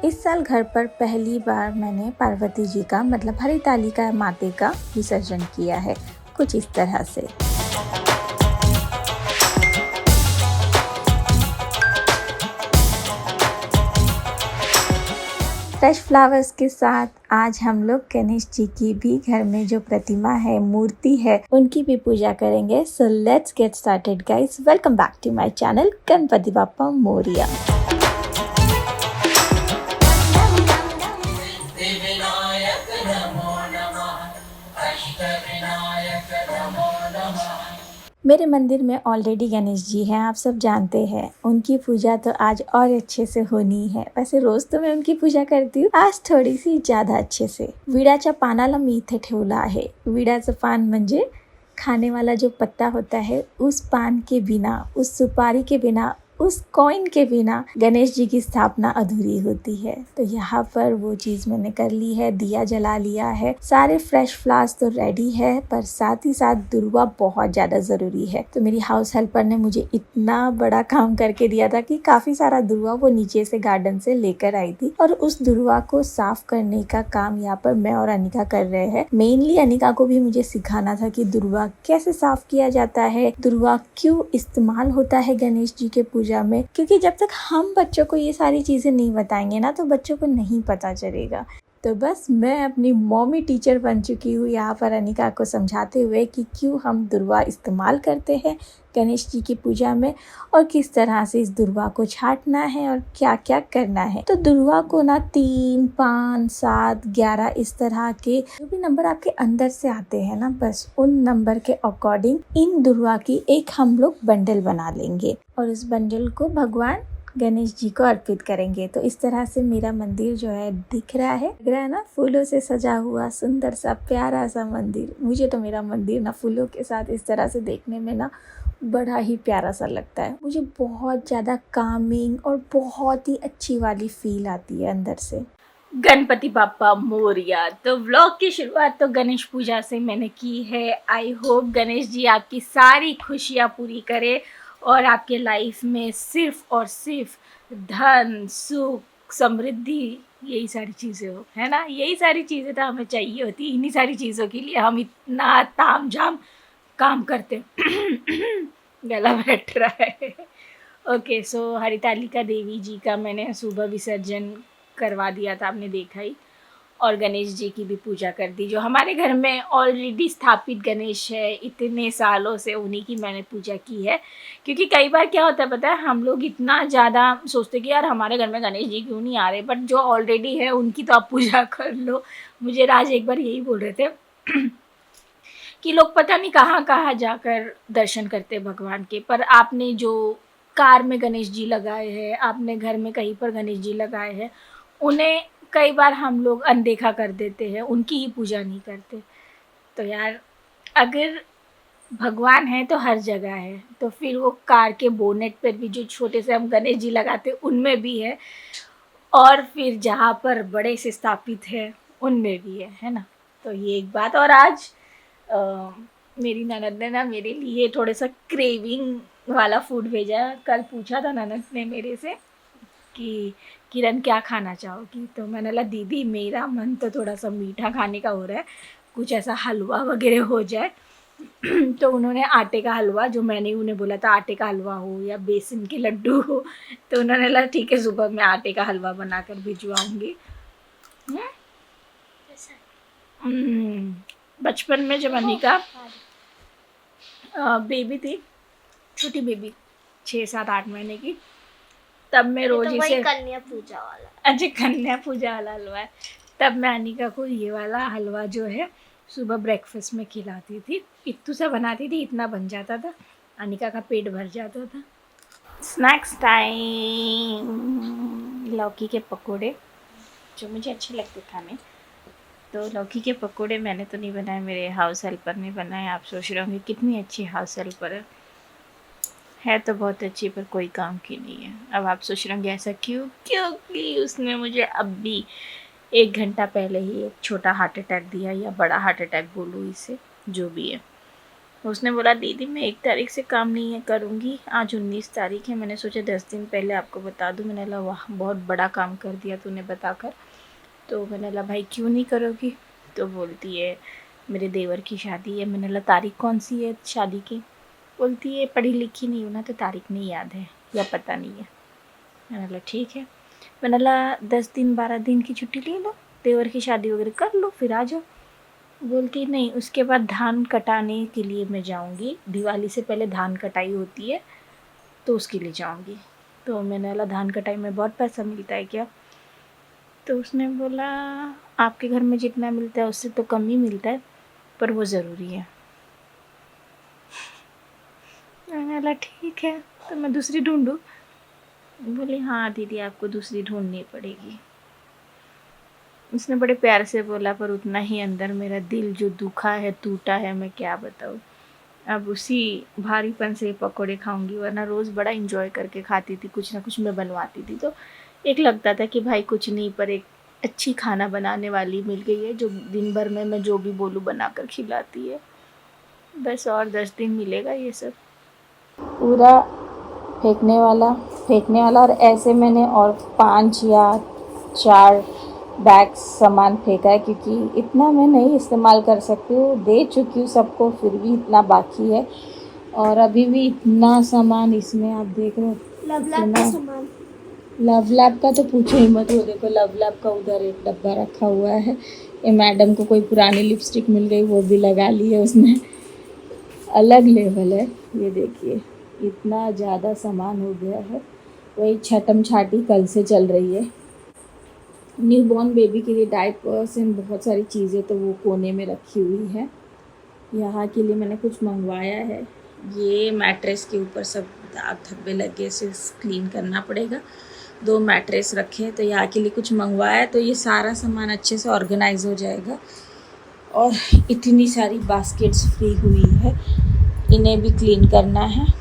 इस साल घर पर पहली बार मैंने पार्वती जी का मतलब हरितालिका माते का विसर्जन किया है, कुछ इस तरह से। फ्रेश फ्लावर्स के साथ आज हम लोग गणेश जी की भी घर में जो प्रतिमा है, मूर्ति है, उनकी भी पूजा करेंगे। So let's get started guys. Welcome back to my channel Ganpati Bappa Morya. मेरे मंदिर में ऑलरेडी गणेश जी हैं, आप सब जानते हैं। उनकी पूजा तो आज और अच्छे से होनी है। वैसे रोज तो मैं उनकी पूजा करती हूँ, आज थोड़ी सी ज्यादा अच्छे से। विड्याच्या पानाला मी इथे ठेवला आहे। विड्याचं पान म्हणजे खाने वाला जो पत्ता होता है, उस पान के बिना, उस सुपारी के बिना, उस कॉइन के बिना गणेश जी की स्थापना अधूरी होती है। तो यहाँ पर वो चीज़ मैंने कर ली है, दिया जला लिया है, सारे फ्रेश फ्लावर्स तो रेडी है, पर साथ ही साथ दुर्वा बहुत ज़्यादा ज़रूरी है। तो मेरी हाउस हेल्पर ने मुझे इतना बड़ा काम करके दिया था कि काफ़ी सारा दुर्वा वो नीचे से गार्डन से लेकर आई थी और उस दुर्वा को साफ करने का काम यहाँ पर मैं और अनिका कर रहे हैं। मेनली अनिका को भी मुझे सिखाना था कि दुर्वा कैसे साफ किया जाता है, दुर्वा क्यों इस्तेमाल होता है गणेश जी के पूजा में, क्योंकि जब तक हम बच्चों को ये सारी चीजें नहीं बताएंगे ना, तो बच्चों को नहीं पता चलेगा। तो बस मैं अपनी मॉमी टीचर बन चुकी हूँ यहाँ पर अनिका को समझाते हुए कि क्यों हम दुर्वा इस्तेमाल करते हैं गणेश जी की पूजा में और किस तरह से इस दुर्वा को छांटना है और क्या क्या करना है। तो दुर्वा को ना 3, 5, 7, 11 इस तरह के जो भी नंबर आपके अंदर से आते हैं ना, बस उन नंबर के अकॉर्डिंग इन दुर्वा की एक हम लोग बंडल बना लेंगे और इस बंडल को भगवान गणेश जी को अर्पित करेंगे। तो इस तरह से मेरा मंदिर जो है दिख रहा है ना, फूलों से सजा हुआ सुंदर सा प्यारा सा मंदिर। मुझे तो मेरा मंदिर ना फूलों के साथ इस तरह से देखने में ना बड़ा ही प्यारा सा लगता है। मुझे बहुत ज़्यादा कामिंग और बहुत ही अच्छी वाली फील आती है अंदर से। गणपति बाप्पा मोरिया। तो व्लॉग की शुरुआत तो गणेश पूजा से मैंने की है। आई होप गणेश जी आपकी सारी खुशियाँ पूरी करे और आपके लाइफ में सिर्फ और सिर्फ धन, सुख, समृद्धि, यही सारी चीज़ें हो, है ना। यही सारी चीज़ें तो हमें चाहिए होती। इन्हीं सारी चीज़ों के लिए हम इतना ताम झाम काम करते गला बैठ रहा है। ओके, सो हरितालिका देवी जी का मैंने सुबह विसर्जन करवा दिया था, आपने देखा ही, और गणेश जी की भी पूजा कर दी। जो हमारे घर में ऑलरेडी स्थापित गणेश है, इतने सालों से उन्हीं की मैंने पूजा की है। क्योंकि कई बार क्या होता है पता है, हम लोग इतना ज़्यादा सोचते कि यार हमारे घर में गणेश जी क्यों नहीं आ रहे, बट जो ऑलरेडी है उनकी तो आप पूजा कर लो। मुझे राज एक बार यही बोल रहे थे कि लोग पता नहीं कहाँ कहाँ जाकर दर्शन करते भगवान के, पर आपने जो कार में गणेश जी लगाए हैं, आपने घर में कहीं पर गणेश जी लगाए हैं, उन्हें कई बार हम लोग अनदेखा कर देते हैं, उनकी ही पूजा नहीं करते। तो यार अगर भगवान है तो हर जगह है, तो फिर वो कार के बोनेट पर भी जो छोटे से हम गणेश जी लगाते उनमें भी है, और फिर जहाँ पर बड़े से स्थापित है उनमें भी है ना। तो ये एक बात। और आज मेरी ननद ने ना मेरे लिए थोड़ा सा क्रेविंग वाला फूड भेजा। कल पूछा था ननद ने मेरे से कि किरण क्या खाना चाहोगी, तो मैंने बोला दीदी मेरा मन तो थोड़ा सा मीठा खाने का हो रहा है, कुछ ऐसा हलवा वगैरह हो जाए। तो उन्होंने आटे का हलवा, जो मैंने उन्हें बोला था आटे का हलवा हो या बेसन के लड्डू हो, तो उन्होंने बोला ठीक है सुबह मैं आटे का हलवा बनाकर भिजवाऊँगी। बचपन में जब अनिका बेबी थी, छोटी बेबी 6, 7, 8 महीने की, तब मैं रोज तो इसे कन्या पूजा वाला, अच्छा कन्या पूजा वाला हलवा है, तब मैं अनिका को ये वाला हलवा जो है सुबह ब्रेकफास्ट में खिलाती थी। इत्तू सा बनाती थी, इतना बन जाता था, अनिका का पेट भर जाता था। Snacks time. लौकी के पकोड़े जो मुझे अच्छे लगते खाने, तो लौकी के पकोड़े मैंने तो नहीं बनाए, मेरे हाउस हेल्पर ने बनाए। आप सोच रहे होंगे कितनी अच्छी हाउस हेल्पर है तो बहुत अच्छी, पर कोई काम की नहीं है। अब आप सोच रहे होंगे ऐसा क्यों, क्योंकि उसने मुझे अब भी 1 घंटा पहले ही एक छोटा हार्ट अटैक दिया, या बड़ा हार्ट अटैक बोलूँ इसे, जो भी है। उसने बोला दीदी मैं 1 तारीख से काम नहीं है करूँगी, आज 19 तारीख है, मैंने सोचा 10 दिन पहले आपको बता दूँ। मैंने बोला वाह बहुत बड़ा काम कर दिया तूने बताकर। तो मैंने बोला भाई क्यों नहीं करोगी? तो बोलती है मेरे देवर की शादी है। मैंने बोला तारीख कौन सी है शादी की? बोलती है पढ़ी लिखी नहीं हूँ ना तो तारीख नहीं याद है या पता नहीं है। मैंने बोला ठीक है। मैंने बोला 10 दिन 12 दिन की छुट्टी ले लो, देवर की शादी वगैरह कर लो फिर आ जाओ। बोलती नहीं उसके बाद धान कटाने के लिए मैं जाऊँगी, दिवाली से पहले धान कटाई होती है तो उसके लिए जाऊँगी। तो मैंने बोला धान कटाई में बहुत पैसा मिलता है क्या? तो उसने बोला आपके घर में जितना मिलता है उससे तो कम ही मिलता है, पर वो ज़रूरी है। मैंने बोला ठीक है तो मैं दूसरी ढूंढूँ? बोली हाँ दीदी आपको दूसरी ढूंढनी पड़ेगी। उसने बड़े प्यार से बोला, पर उतना ही अंदर मेरा दिल जो दुखा है टूटा है मैं क्या बताऊँ। अब उसी भारीपन से पकोड़े खाऊंगी, वरना रोज़ बड़ा इंजॉय करके खाती थी, कुछ ना कुछ मैं बनवाती थी। तो एक लगता था कि भाई कुछ नहीं पर एक अच्छी खाना बनाने वाली मिल गई है जो दिन भर में मैं जो भी बोलूँ बनाकर खिलाती है। बस और 10 दिन मिलेगा ये सब पूरा फेंकने वाला और ऐसे मैंने और 5 या 4 बैग सामान फेंका है, क्योंकि इतना मैं नहीं इस्तेमाल कर सकती हूँ, दे चुकी हूँ सबको, फिर भी इतना बाकी है और अभी भी इतना सामान इसमें आप देख रहे हो। लव लैब का तो पूछो ही मत। वो देखो लव लैब का उधर एक डब्बा रखा हुआ है। ये मैडम को कोई पुरानी लिपस्टिक मिल गई वो भी लगा ली है उसने। अलग लेवल है। ये देखिए इतना ज़्यादा सामान हो गया है। वही छटम छाटी कल से चल रही है। न्यू बॉर्न बेबी के लिए डायपर्स एंड बहुत सारी चीज़ें तो वो कोने में रखी हुई है। यहाँ के लिए मैंने कुछ मंगवाया है। ये मैट्रेस के ऊपर सब दाग धब्बे लगे, इसे क्लीन करना पड़ेगा। 2 मैट्रेस रखे तो यहाँ के लिए कुछ मंगवाया, तो ये सारा सामान अच्छे से ऑर्गेनाइज हो जाएगा। और इतनी सारी बास्केट्स फ्री हुई है, इन्हें भी क्लीन करना है।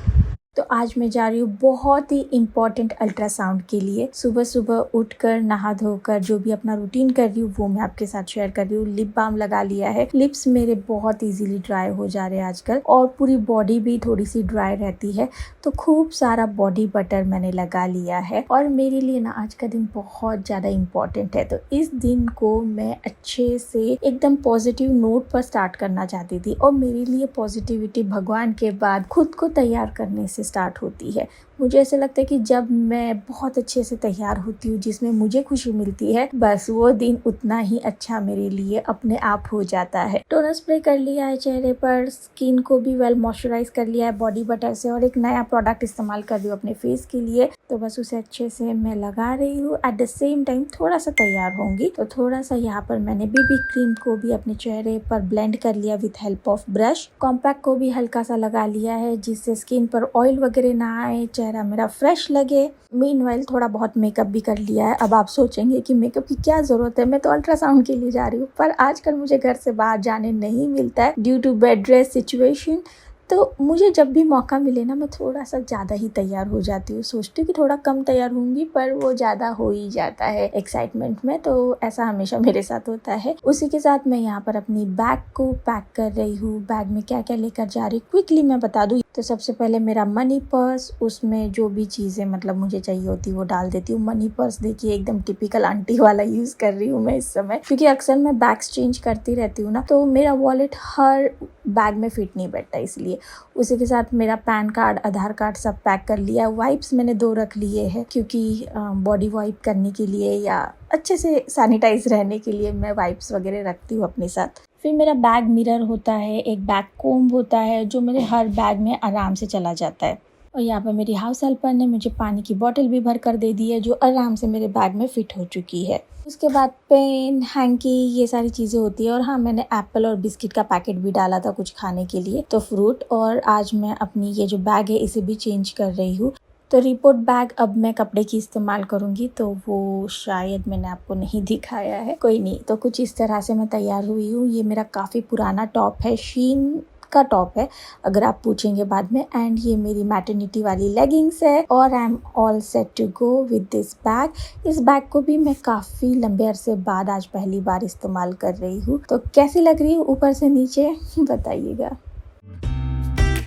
तो आज मैं जा रही हूँ बहुत ही इम्पॉर्टेंट अल्ट्रासाउंड के लिए। सुबह सुबह उठकर नहा धोकर जो भी अपना रूटीन कर रही हूँ वो मैं आपके साथ शेयर कर रही हूँ। लिप बाम लगा लिया है। लिप्स मेरे बहुत इजीली ड्राई हो जा रहे हैं आजकल और पूरी बॉडी भी थोड़ी सी ड्राई रहती है, तो खूब सारा बॉडी बटर मैंने लगा लिया है। और मेरे लिए ना आज का दिन बहुत ज़्यादा इम्पॉर्टेंट है, तो इस दिन को मैं अच्छे से एकदम पॉजिटिव नोट पर स्टार्ट करना चाहती थी। और मेरे लिए पॉजिटिविटी भगवान के बाद खुद को तैयार करने से स्टार्ट होती है। मुझे ऐसा लगता है कि जब मैं बहुत अच्छे से तैयार होती हूँ, जिसमें मुझे खुशी मिलती है, बस वो दिन उतना ही अच्छा मेरे लिए अपने आप हो जाता है। टोनर स्प्रे कर लिया है चेहरे पर, स्किन को भी वेल मॉइस्चराइज कर लिया है बॉडी बटर से, और एक नया प्रोडक्ट इस्तेमाल कर रही हूँ अपने फेस के लिए, तो बस उसे अच्छे से मैं लगा रही हूँ। एट द सेम टाइम थोड़ा सा तैयार होंगी, तो थोड़ा सा यहाँ पर मैंने बीबी क्रीम को भी अपने चेहरे पर ब्लेंड कर लिया with help of brush. Compact को भी हल्का सा लगा लिया है, जिससे स्किन पर ऑयल वगैरह ना आए, चेहरा मेरा फ्रेश लगे। मीनवाइल थोड़ा बहुत मेकअप भी कर लिया है। अब आप सोचेंगे कि मेकअप की क्या ज़रूरत है, मैं तो अल्ट्रासाउंड के लिए जा रही हूँ, पर आजकल मुझे घर से बाहर जाने नहीं मिलता है due to bed rest situation. तो मुझे जब भी मौका मिले ना, मैं थोड़ा सा ज़्यादा ही तैयार हो जाती हूँ। सोचती हूँ कि थोड़ा कम तैयार होंगी, पर वो ज़्यादा हो ही जाता है एक्साइटमेंट में, तो ऐसा हमेशा मेरे साथ होता है। उसी के साथ मैं यहाँ पर अपनी बैग को पैक कर रही हूँ। बैग में क्या क्या लेकर जा रही हूँ क्विकली मैं बता दूँ। तो सबसे पहले मेरा मनी पर्स, उसमें जो भी चीज़ें मतलब मुझे चाहिए होती है वो डाल देती हूँ। मनी पर्स देखिए एकदम टिपिकल आंटी वाला यूज़ कर रही हूँ मैं इस समय, क्योंकि अक्सर मैं बैग्स चेंज करती रहती हूँ ना, तो मेरा वॉलेट हर बैग में फिट नहीं बैठता, इसलिए। उसी के साथ मेरा पैन कार्ड, आधार कार्ड सब पैक कर लिया। वाइप्स मैंने 2 रख लिए हैं, क्योंकि बॉडी वाइप करने के लिए या अच्छे से सैनिटाइज रहने के लिए मैं वाइप्स वगैरह रखती हूँ अपने साथ। फिर मेरा बैग मिरर होता है, एक बैग कोम्ब होता है जो मेरे हर बैग में आराम से चला जाता है। और यहाँ पर मेरी हाउस हेल्पर ने मुझे पानी की बोतल भी भर कर दे दी है, जो आराम से मेरे बैग में फिट हो चुकी है। उसके बाद पेन, हैंकी, ये सारी चीज़ें होती है। और हाँ, मैंने एप्पल और बिस्किट का पैकेट भी डाला था कुछ खाने के लिए, तो फ्रूट। और आज मैं अपनी ये जो बैग है इसे भी चेंज कर रही हूँ। तो रिपोर्ट बैग अब मैं कपड़े की इस्तेमाल करूँगी, तो वो शायद मैंने आपको नहीं दिखाया है, कोई नहीं। तो कुछ इस तरह से मैं तैयार हुई हूँ। ये मेरा काफ़ी पुराना टॉप है, शीन का टॉप है अगर आप पूछेंगे बाद में। एंड ये मेरी मैटरनिटी वाली लेगिंग्स है, और I am all set to go with this bag. इस बैग को भी मैं काफ़ी लंबे अरसे बाद आज पहली बार इस्तेमाल कर रही हूँ। तो कैसी लग रही हूँ ऊपर से नीचे बताइएगा।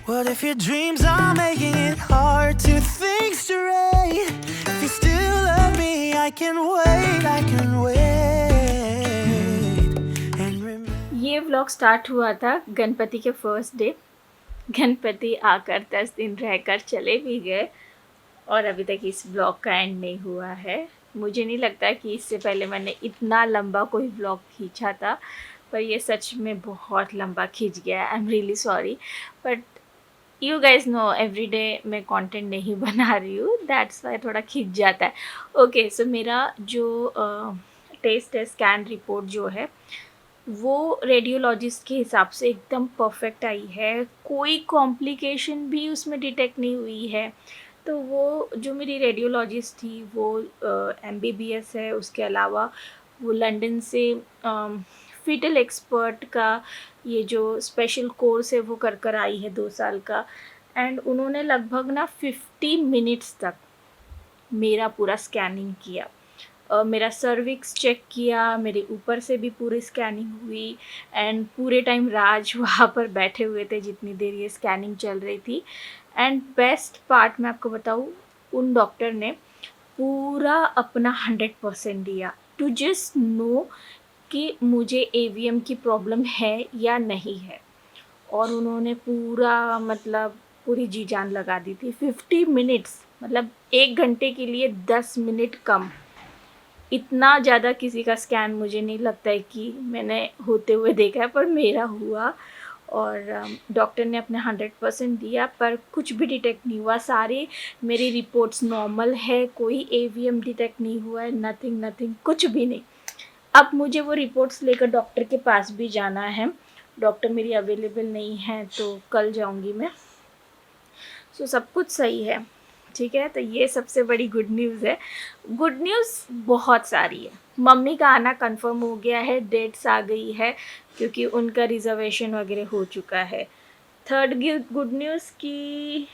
What if your dreams are making it hard to think straight? If you still love me, I can wait, I can wait. And remember. ये व्लॉग स्टार्ट हुआ था गणपति के फर्स्ट डे। गणपति आकर 10 दिन रहकर चले भी गए और अभी तक इस व्लॉग का एंड नहीं हुआ है। मुझे नहीं लगता कि इससे पहले मैंने इतना लंबा कोई व्लॉग खींचा था, पर ये सच में बहुत लंबा खींच गया। I am really sorry, but you guys know every day मैं कंटेंट नहीं बना रही हूँ, दैट्स वाई थोड़ा खींच जाता है। ओके, सो मेरा जो टेस्ट है, स्कैन रिपोर्ट जो है वो रेडियोलॉजिस्ट के हिसाब से एकदम परफेक्ट आई है। कोई कॉम्प्लिकेशन भी उसमें डिटेक्ट नहीं हुई है। तो वो जो मेरी रेडियोलॉजिस्ट थी वो MBBS है, उसके अलावा वो लंदन से फीटल एक्सपर्ट का ये जो स्पेशल कोर्स है वो कर आई है 2 साल का। एंड उन्होंने लगभग ना 50 मिनट्स तक मेरा पूरा स्कैनिंग किया। मेरा सर्विक्स चेक किया, मेरे ऊपर से भी पूरी स्कैनिंग हुई। एंड पूरे टाइम राज वहाँ पर बैठे हुए थे जितनी देर ये स्कैनिंग चल रही थी। एंड बेस्ट पार्ट मैं आपको बताऊँ, उन डॉक्टर ने पूरा अपना 100% दिया टू जस्ट नो कि मुझे AVM की प्रॉब्लम है या नहीं है। और उन्होंने पूरा मतलब पूरी जी जान लगा दी थी। 50 मिनट्स मतलब 1 घंटे के लिए 10 मिनट कम। इतना ज़्यादा किसी का स्कैन मुझे नहीं लगता है कि मैंने होते हुए देखा है, पर मेरा हुआ। और डॉक्टर ने अपने 100% दिया, पर कुछ भी डिटेक्ट नहीं हुआ। सारे मेरी रिपोर्ट्स नॉर्मल है, कोई AVM डिटेक्ट नहीं हुआ है, नथिंग कुछ भी नहीं। अब मुझे वो रिपोर्ट्स लेकर डॉक्टर के पास भी जाना है। डॉक्टर मेरी अवेलेबल नहीं है, तो कल जाऊंगी मैं। सो सब कुछ सही है, ठीक है। तो ये सबसे बड़ी गुड न्यूज़ है। गुड न्यूज़ बहुत सारी है। मम्मी का आना कंफर्म हो गया है, डेट्स आ गई है क्योंकि उनका रिजर्वेशन वगैरह हो चुका है। थर्ड गुड न्यूज़ कि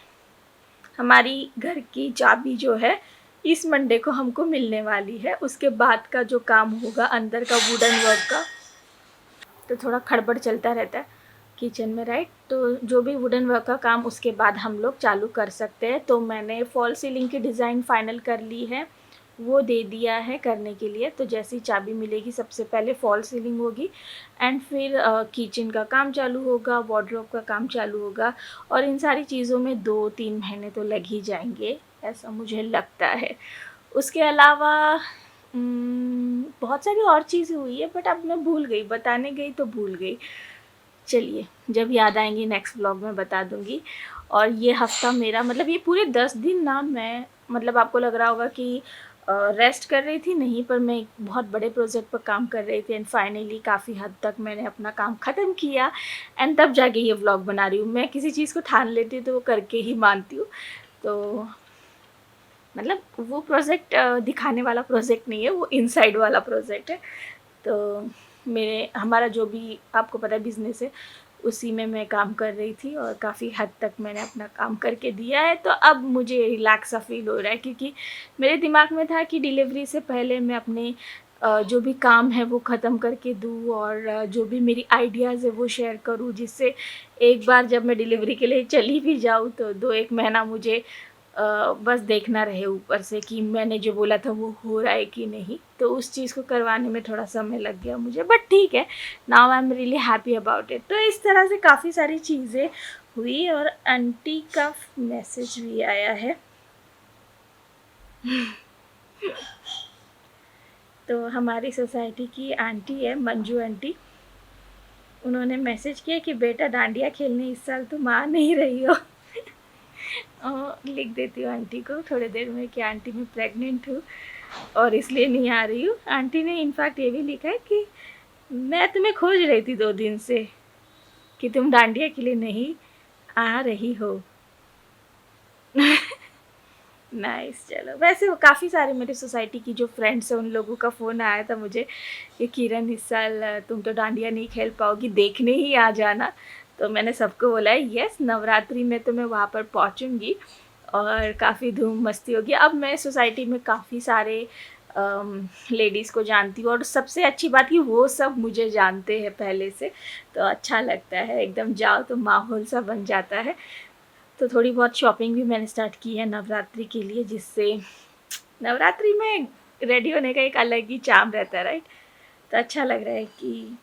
हमारी घर की चाबी जो है इस मंडे को हमको मिलने वाली है। उसके बाद का जो काम होगा अंदर का वुडन वर्क का, तो थोड़ा खड़बड़ चलता रहता है किचन में, राइट। तो जो भी वुडन वर्क का काम उसके बाद हम लोग चालू कर सकते हैं। तो मैंने फॉल सीलिंग की डिज़ाइन फाइनल कर ली है, वो दे दिया है करने के लिए। तो जैसी चाबी मिलेगी सबसे पहले फॉल सीलिंग होगी एंड फिर किचन का काम चालू होगा, वार्डरोब का काम चालू होगा। और इन सारी चीज़ों में 2-3 महीने तो लग ही जाएंगे, ऐसा मुझे लगता है। उसके अलावा बहुत सारी और चीज़ें हुई है, बट अब मैं भूल गई, बताने गई तो भूल गई। चलिए, जब याद आएंगी नेक्स्ट व्लॉग में बता दूंगी। और ये हफ्ता मेरा मतलब ये पूरे 10 दिन ना मैं मतलब आपको लग रहा होगा कि रेस्ट कर रही थी, नहीं, पर मैं एक बहुत बड़े प्रोजेक्ट पर काम कर रही थी। एंड फाइनली काफ़ी हद तक मैंने अपना काम ख़त्म किया एंड तब जाके ये व्लॉग बना रही हूँ। मैं किसी चीज़ को ठान लेती हूँ तो वो करके ही मानती हूँ। तो मतलब वो प्रोजेक्ट दिखाने वाला प्रोजेक्ट नहीं है, वो इनसाइड वाला प्रोजेक्ट है। तो हमारा जो भी आपको पता है बिज़नेस है, उसी में मैं काम कर रही थी और काफ़ी हद तक मैंने अपना काम करके दिया है। तो अब मुझे रिलैक्स सा फील हो रहा है क्योंकि मेरे दिमाग में था कि डिलीवरी से पहले मैं अपने जो भी काम है वो ख़त्म करके दूँ और जो भी मेरी आइडियाज़ है वो शेयर करूँ, जिससे एक बार जब मैं डिलीवरी के लिए चली भी जाऊँ तो 2-1 महीना मुझे बस देखना रहे ऊपर से कि मैंने जो बोला था वो हो रहा है कि नहीं। तो उस चीज़ को करवाने में थोड़ा समय लग गया मुझे, बट ठीक है, now I am really happy about it. तो इस तरह से काफ़ी सारी चीज़ें हुई और आंटी का मैसेज भी आया है। तो हमारी सोसाइटी की आंटी है, मंजू आंटी, उन्होंने मैसेज किया कि बेटा डांडिया खेलने इस साल तुम आ नहीं रही हो। लिख देती हूँ आंटी को थोड़ी देर में कि आंटी मैं प्रेग्नेंट हूँ और इसलिए नहीं आ रही हूँ। आंटी ने इनफैक्ट ये भी लिखा है कि मैं तुम्हें खोज रही थी 2 दिन से कि तुम डांडिया के लिए नहीं आ रही हो। नाइस। चलो, वैसे वो काफ़ी सारे मेरे सोसाइटी की जो फ्रेंड्स हैं उन लोगों का फ़ोन आया था मुझे कि किरण इस साल तुम तो डांडिया नहीं खेल पाओगी, देखने ही आ जाना। तो मैंने सबको बोला है यस, नवरात्रि में तो मैं वहाँ पर पहुँचूँगी और काफ़ी धूम मस्ती होगी। अब मैं सोसाइटी में काफ़ी सारे लेडीज़ को जानती हूँ, और सबसे अच्छी बात कि वो सब मुझे जानते हैं पहले से, तो अच्छा लगता है, एकदम जाओ तो माहौल सा बन जाता है। तो थोड़ी बहुत शॉपिंग भी मैंने स्टार्ट की है नवरात्रि के लिए, जिससे नवरात्रि में रेडी होने का एक अलग ही चार्म रहता है, राइट। तो अच्छा लग रहा है कि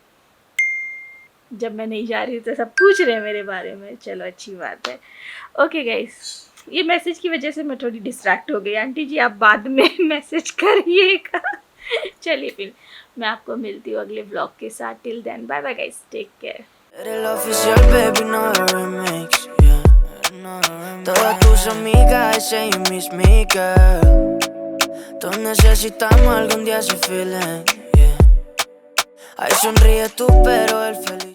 जब मैं नहीं जा रही हूँ तो सब पूछ रहे हैं मेरे बारे में, चलो अच्छी बात है। ओके गाइस, ये मैसेज की वजह से मैं थोड़ी डिस्ट्रैक्ट हो गई। आंटी जी आप बाद में मैसेज करिएगा। चलिए फिर मैं आपको मिलती हूँ अगले व्लॉग के साथ। Till then bye bye guys, take care. El oficial, baby, no remix, yeah. Todas tus amigas say you miss me, girl. Todos necesitamos algún día ese feeling, yeah. Ay, sonríe tú, pero el feliz.